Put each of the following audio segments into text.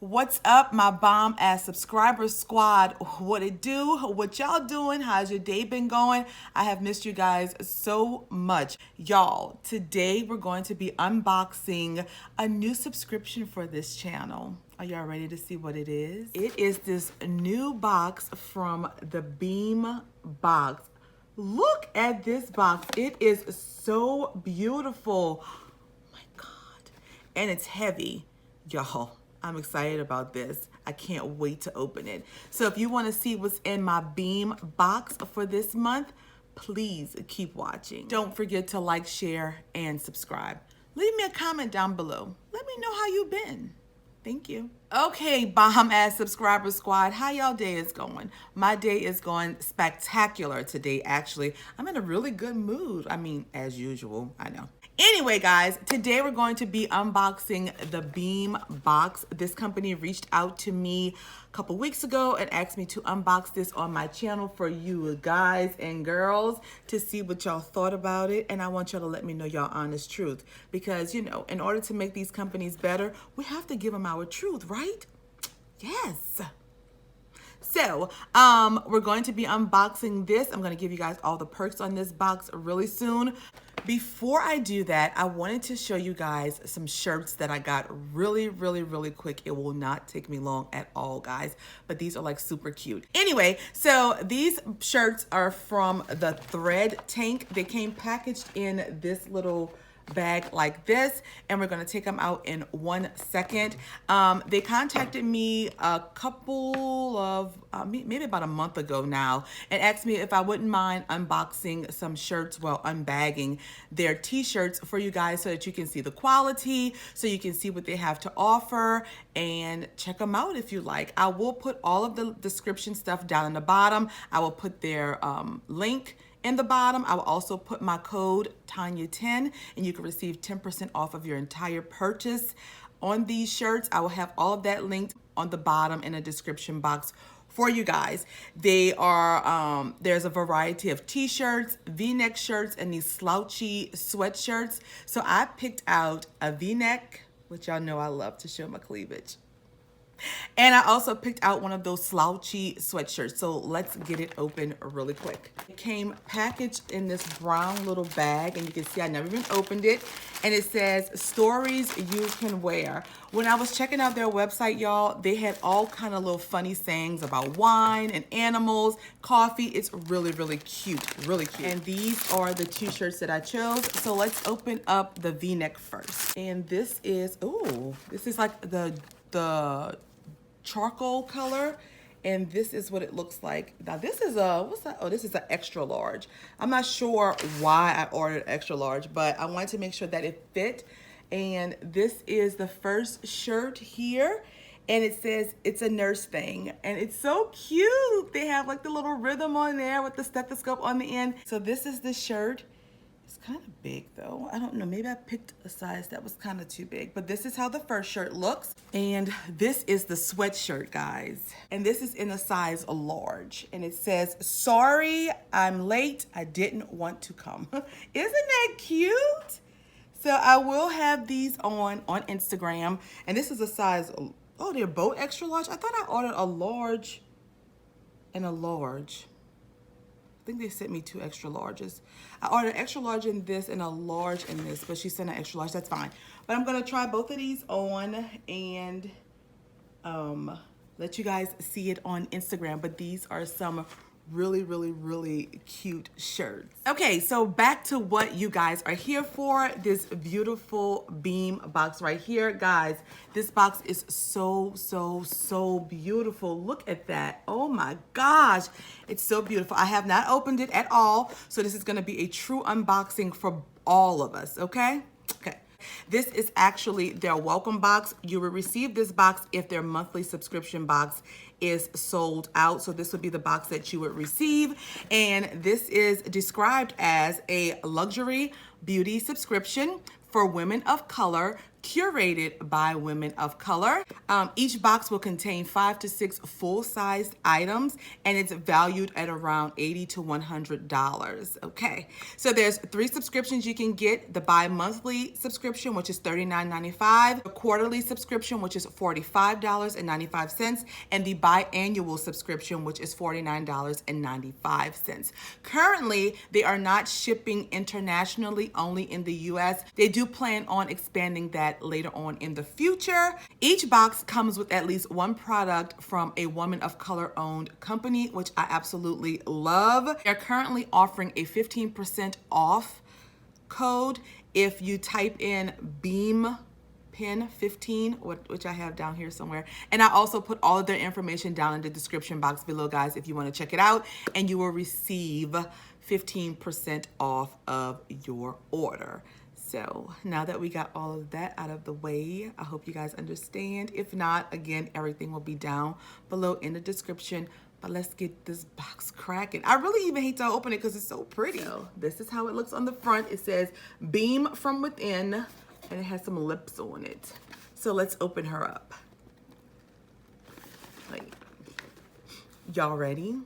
What's up, my bomb ass subscriber squad? What it do? What y'all doing? How's your day been going? I have missed you guys so much. Y'all, today we're going to be unboxing a new subscription for this channel. Are y'all ready to see what it is? It is this new box from the Beem Box. Look at this box. It is so beautiful. Oh my God. And it's heavy, y'all. I'm excited about this. I can't wait to open it. So if you want to see what's in my Beem box for this month, please keep watching. Don't forget to like, share, and subscribe. Leave me a comment down below. Let me know how you've been. Thank you. Okay, bomb ass subscriber squad, how y'all day is going? My day is going spectacular today, actually. I'm in a really good mood. I mean, as usual, I know. Anyway, guys, today we're going to be unboxing the Beem Box. This company reached out to me a couple weeks ago and asked me to unbox this on my channel for you guys and girls to see what y'all thought about it. And I want y'all to let me know y'all honest truth. Because, you know, in order to make these companies better, we have to give them our truth, right? Yes. So, we're going to be unboxing this. I'm going to give you guys all the perks on this box really soon. Before I do that, I wanted to show you guys some shirts that I got really quick. It will not take me long at all, guys, but these are like super cute. Anyway, so these shirts are from the Thread Tank. They came packaged in this little bag like this, and we're going to take them out in 1 second. They contacted me a couple of maybe about a month ago now and asked me if I wouldn't mind unboxing some shirts, well, unbagging their t-shirts for you guys so that you can see the quality, so you can see what they have to offer and check them out if you like. I will put all of the description stuff down in the bottom. I will put their link in the bottom. I will also put my code Tonya10 and you can receive 10% off of your entire purchase on these shirts. I will have all of that linked on the bottom in the description box for you guys. They are, there's a variety of t-shirts, v-neck shirts, and these slouchy sweatshirts. So I picked out a v-neck, which y'all know I love to show my cleavage. And I also picked out one of those slouchy sweatshirts. So let's get it open really quick. It came packaged in this brown little bag, and you can see I never even opened it. And it says, stories you can wear. When I was checking out their website, y'all, they had all kind of little funny sayings about wine and animals, coffee. It's really cute, really cute. And these are the two shirts that I chose. So let's open up the V-neck first. And this is, ooh, this is like the charcoal color, and this is what it looks like. Now this is a, what's that? Oh, this is an extra large. I'm not sure why I ordered extra large, but I wanted to make sure that it fit. And this is the first shirt here, and it says it's a nurse thing, and it's so cute. They have like the little rhythm on there with the stethoscope on the end. So this is the shirt. It's kind of big though. I don't know, maybe I picked a size that was kind of too big, but this is how the first shirt looks. And this is the sweatshirt, guys. And this is in a size large. And it says, sorry, I'm late. I didn't want to come. Isn't that cute? So I will have these on Instagram. And this is a size, oh, they're both extra large. I thought I ordered a large and a large. I think they sent me 2 extra larges. I ordered extra large in this and a large in this, but she sent an extra large. That's fine. But I'm gonna try both of these on and let you guys see it on Instagram. But these are some really cute shirts. Okay, so back to what you guys are here for. This beautiful Beem box right here, guys. This box is so beautiful. Look at that. Oh my gosh, it's so beautiful. I have not opened it at all, so this is going to be a true unboxing for all of us. Okay. This is actually their welcome box. You will receive this box if their monthly subscription box is sold out. So this would be the box that you would receive. And this is described as a luxury beauty subscription for women of color curated by women of color. Each box will contain 5 to 6 full-sized items, and it's valued at around $80 to $100. Okay, so there's 3 subscriptions you can get: the bi-monthly subscription, which is $39.95, the quarterly subscription, which is $45.95, and the biannual subscription, which is $49.95. Currently, they are not shipping internationally, only in the US. They do plan on expanding that later on in the future. Each box comes with at least one product from a woman of color owned company, which I absolutely love. They're currently offering a 15% off code if you type in Beem Pin 15, which I have down here somewhere. And I also put all of their information down in the description box below, guys, if you want to check it out, and you will receive 15% off of your order. So now that we got all of that out of the way, I hope you guys understand. If not, again, everything will be down below in the description. But let's get this box cracking. I really even hate to open it because it's so pretty. So this is how it looks on the front. It says Beam from Within, and it has some lips on it. So let's open her up. Like, y'all ready?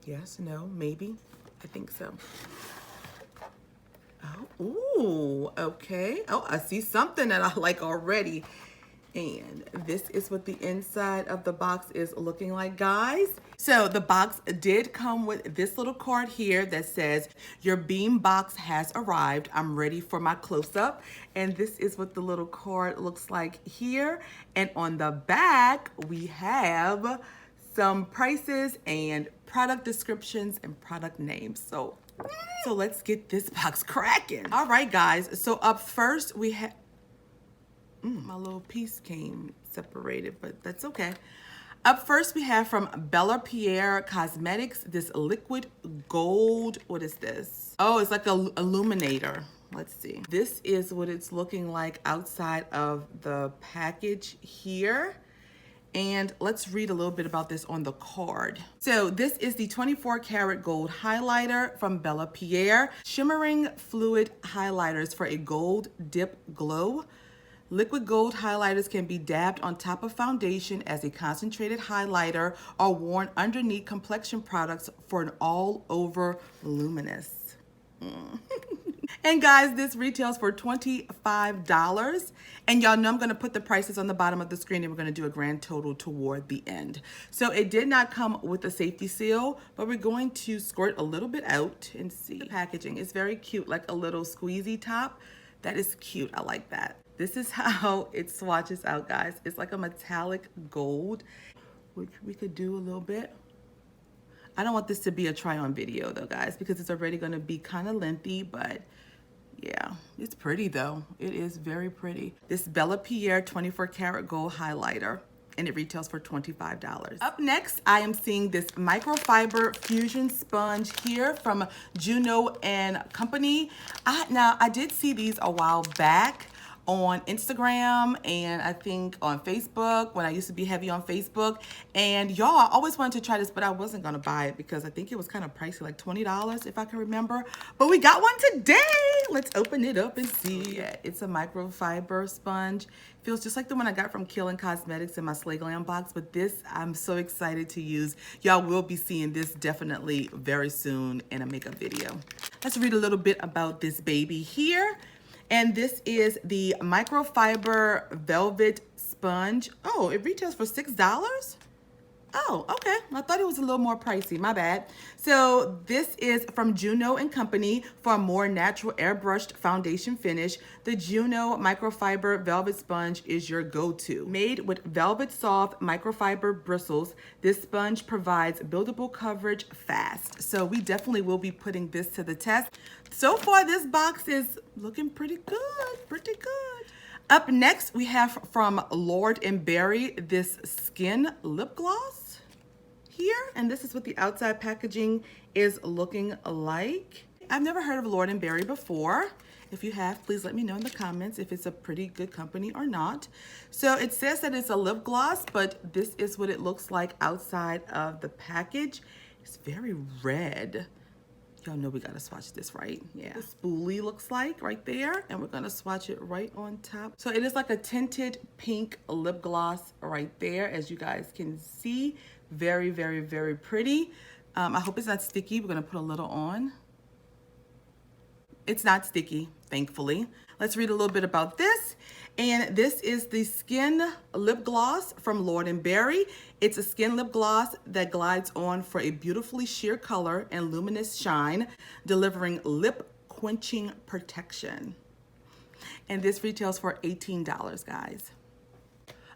Yes, no, maybe. I think so. Oh, ooh, okay. Oh, I see something that I like already. And this is what the inside of the box is looking like, guys. So the box did come with this little card here that says, "Your Beem Box has arrived. I'm ready for my close-up." And this is what the little card looks like here. And on the back, we have some prices and product descriptions and product names. So let's get this box cracking. All right, guys. So up first we have, my little piece came separated, but that's okay. Up first we have from Bella Pierre Cosmetics, this liquid gold. What is this? Oh, it's like a illuminator. Let's see. This is what it's looking like outside of the package here. And let's read a little bit about this on the card. So this is the 24 karat gold highlighter from Bella Pierre. Shimmering fluid highlighters for a gold dip glow. Liquid gold highlighters can be dabbed on top of foundation as a concentrated highlighter or worn underneath complexion products for an all-over luminous. And guys, this retails for $25. And y'all know I'm gonna put the prices on the bottom of the screen, and we're gonna do a grand total toward the end. So it did not come with a safety seal, but we're going to squirt a little bit out and see. The packaging is very cute, like a little squeezy top. That is cute, I like that. This is how it swatches out, guys. It's like a metallic gold, which we could do a little bit. I don't want this to be a try on video though, guys, because it's already gonna be kind of lengthy, but yeah, it's pretty though. It is very pretty. This Bella Pierre 24 karat gold highlighter, and it retails for $25. Up next, I am seeing this microfiber fusion sponge here from Juno and Company. Now, I did see these a while back on Instagram and I think on Facebook when I used to be heavy on Facebook. And y'all, I always wanted to try this, but I wasn't gonna buy it because I think it was kind of pricey, like $20 if I can remember. But we got one today. Let's open it up and see. Yeah, it's a microfiber sponge. Feels just like the one I got from Killing Cosmetics in my Slay Glam box, but this I'm so excited to use. Y'all will be seeing this definitely very soon in a makeup video. Let's read a little bit about this baby here. And this is the microfiber velvet sponge. Oh, it retails for $6? Oh, okay. I thought it was a little more pricey. My bad. So this is from Juno and Company for a more natural airbrushed foundation finish. The Juno microfiber velvet sponge is your go-to. Made with velvet soft microfiber bristles, this sponge provides buildable coverage fast. So we definitely will be putting this to the test. So far, this box is looking pretty good, pretty good. Up next, we have from Lord & Berry this skin lip gloss here. And this is what the outside packaging is looking like. I've never heard of Lord & Berry before. If you have, please let me know in the comments if it's a pretty good company or not. So it says that it's a lip gloss, but this is what it looks like outside of the package. It's very red. Y'all know we gotta swatch this, right? Yeah. The spoolie looks like right there, and we're gonna swatch it right on top. So it is like a tinted pink lip gloss right there, as you guys can see. Very, very, very pretty. I hope it's not sticky. We're gonna put a little on. It's not sticky, thankfully. Let's read a little bit about this. And this is the Skin Lip Gloss from Lord & Berry. It's a skin lip gloss that glides on for a beautifully sheer color and luminous shine, delivering lip quenching protection. And this retails for $18, guys.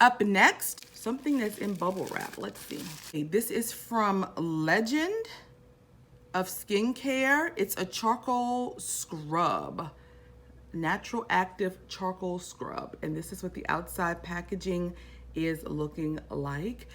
Up next, something that's in bubble wrap. Let's see. Okay, this is from Legend of Skincare. It's a charcoal scrub. Natural active charcoal scrub, and this is what the outside packaging is looking like.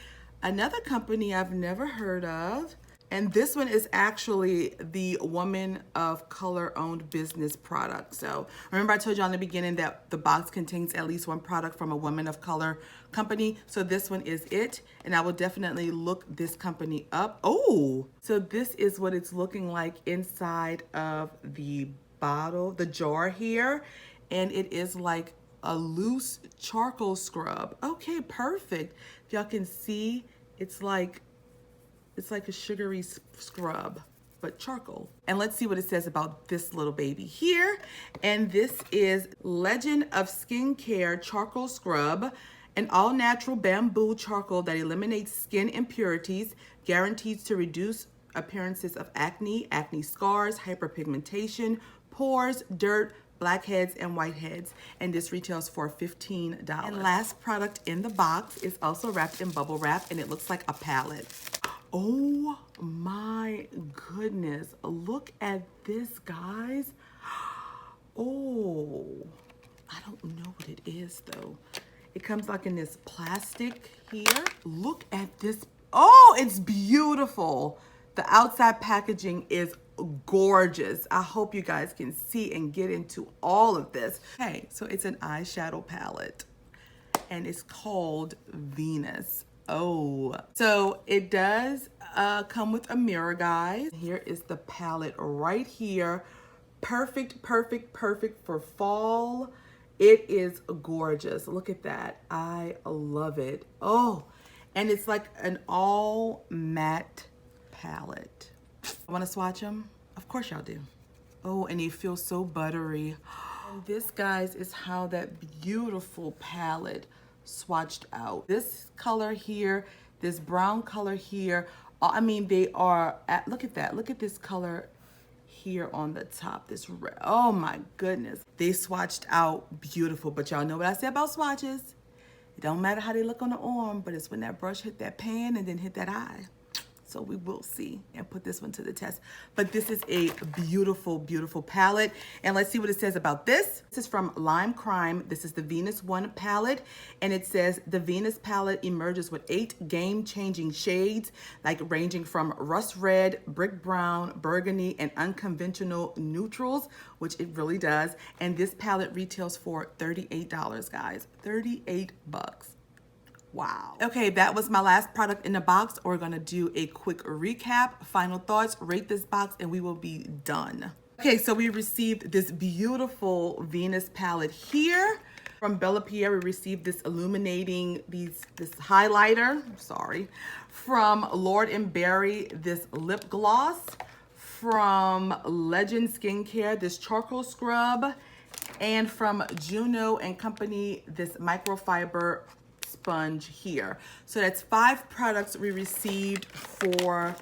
Another company I've never heard of, and this one is actually the Woman of Color owned business product. So remember I told you in the beginning that the box contains at least one product from a Woman of Color company. So this one is it, and I will definitely look this company up. Oh, so this is what it's looking like inside of the bottle, the jar here, and it is like a loose charcoal scrub. Okay, perfect. If y'all can see, it's like a sugary scrub, but charcoal. And let's see what it says about this little baby here. And this is Legend of Skincare Charcoal Scrub, an all-natural bamboo charcoal that eliminates skin impurities, guarantees to reduce appearances of acne, acne scars, hyperpigmentation, pores, dirt, blackheads, and whiteheads. And this retails for $15. And last product in the box is also wrapped in bubble wrap, and it looks like a palette. Oh my goodness. Look at this, guys. Oh, I don't know what it is though. It comes like in this plastic here. Look at this. Oh, it's beautiful. The outside packaging is gorgeous. I hope you guys can see and get into all of this. Okay, so it's an eyeshadow palette, and it's called Venus. Oh, so it does come with a mirror, guys. Here is the palette right here. Perfect, perfect, perfect for fall. It is gorgeous. Look at that. I love it. Oh, and it's like an all matte palette. I want to swatch them? Of course y'all do. Oh, and they feel so buttery. And this, guys, is how that beautiful palette swatched out. This color here, this brown color here, I mean, they are, look at that. Look at this color here on the top, this red. Oh my goodness. They swatched out beautiful, but y'all know what I said about swatches. It don't matter how they look on the arm, but it's when that brush hit that pan and then hit that eye. So we will see and put this one to the test. But this is a beautiful, beautiful palette. And let's see what it says about this. This is from Lime Crime. This is the Venus 1 palette. And it says the Venus palette emerges with 8 game-changing shades, like ranging from rust red, brick brown, burgundy, and unconventional neutrals, which it really does. And this palette retails for $38, guys. 38 bucks. Wow. Okay, that was my last product in the box. We're gonna do a quick recap, final thoughts, rate this box, and we will be done. Okay, so we received this beautiful Venus palette here. From Bella Pierre, we received this illuminating, this highlighter, sorry. From Lord & Berry, this lip gloss. From Legend Skincare, this charcoal scrub. And from Juno & Company, this microfiber sponge here. So that's 5 products we received for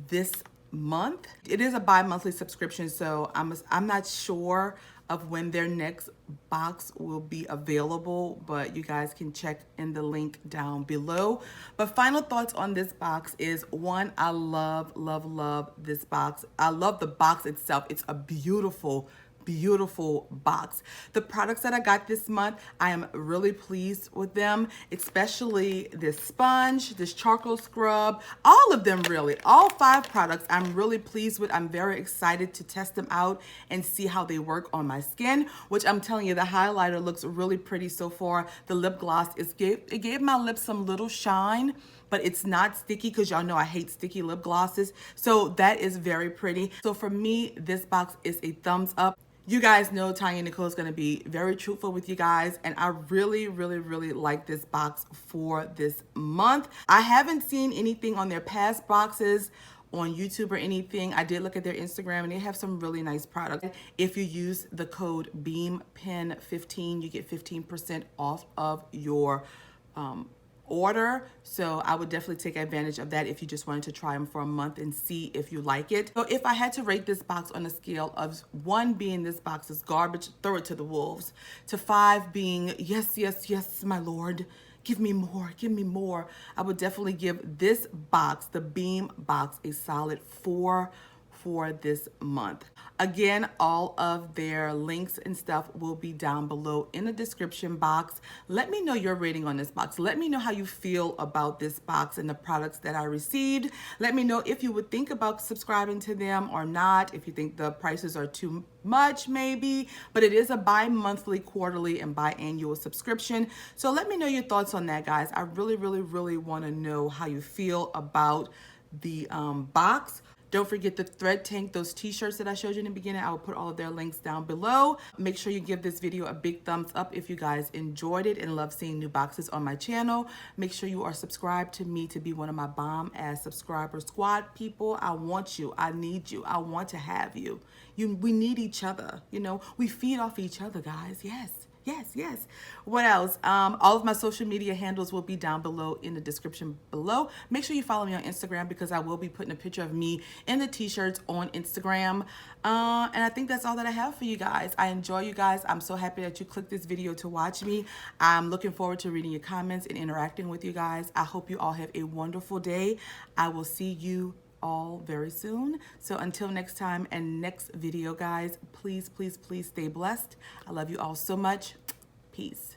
this month. It is a bi-monthly subscription, so I'm not sure of when their next box will be available, but you guys can check in the link down below. But final thoughts on this box is, one, I love, love, love this box. I love the box itself. It's a beautiful box. The products that I got this month, I am really pleased with them, especially this sponge, this charcoal scrub, all of them really. All 5 products I'm really pleased with. I'm very excited to test them out and see how they work on my skin, which I'm telling you, the highlighter looks really pretty so far. The lip gloss, it gave my lips some little shine, but it's not sticky because y'all know I hate sticky lip glosses. So that is very pretty. So for me, this box is a thumbs up. You guys know TonyaNicole is going to be very truthful with you guys, and I really, really, really like this box for this month. I haven't seen anything on their past boxes on YouTube or anything. I did look at their Instagram and they have some really nice products. If you use the code BEAMPEN15, you get 15% off of your order. So I would definitely take advantage of that if you just wanted to try them for a month and see if you like it. So if I had to rate this box on a scale of 1 being this box is garbage, throw it to the wolves, to 5 being yes, yes, yes, my lord, give me more, give me more, I would definitely give this box, the Beem Box, a solid 4 for this month. Again, all of their links and stuff will be down below in the description box. Let me know your rating on this box. Let me know how you feel about this box and the products that I received. Let me know if you would think about subscribing to them or not, if you think the prices are too much maybe, but it is a bi-monthly, quarterly, and biannual subscription. So let me know your thoughts on that, guys. I really, really, really want to know how you feel about the box. Don't forget the thread tank, those t-shirts that I showed you in the beginning. I will put all of their links down below. Make sure you give this video a big thumbs up if you guys enjoyed it and love seeing new boxes on my channel. Make sure you are subscribed to me to be one of my bomb ass subscriber squad people. I want you. I need you. I want to have you. We need each other. You know, we feed off each other, guys. Yes. Yes, yes. What else? All of my social media handles will be down below in the description below. Make sure you follow me on Instagram because I will be putting a picture of me in the t-shirts on Instagram. And I think that's all that I have for you guys. I enjoy you guys. I'm so happy that you clicked this video to watch me. I'm looking forward to reading your comments and interacting with you guys. I hope you all have a wonderful day. I will see you all very soon. So until next time and next video, guys, please, please, please stay blessed. I love you all so much. Peace.